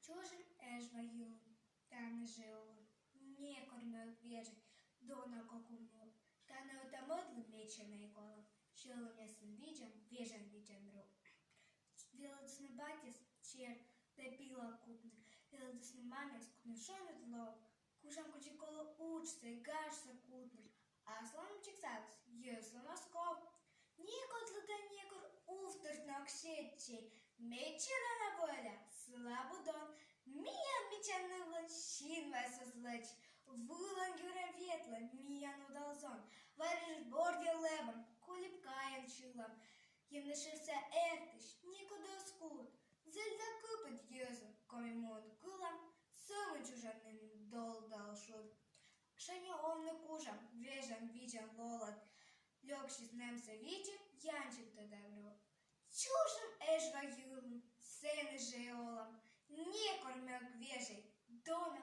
Чужим ежваю, та не жило, не кормив вежи, дона кокуму, та не отамодли мечене коло, шило мясом видям, вежен видям друг. Велодс не батис, чер, да пила купна, велодс не мамес, кнушон зло, кушам кучи коло учся, гашся кутна, а слончик сакс, єсло Москов. Никот да никор уфтырт накшетчей, мечера на воля, слабудон, миян мечанывлан, щин весозлеч, вылан юра ветла, миян удалзон, вариш борде лебом, кулипкаян чулам, ємнешився ертиш, нікуди скут, зель закипить єзу, комімон кулам, сами чужанин дол дал шут. Шані овне кужам, вежам віджам лолад, лёгши с немца видим, янчик да добро. Чужим эжва юлым, сены жеолам, не кормяк вежей, дона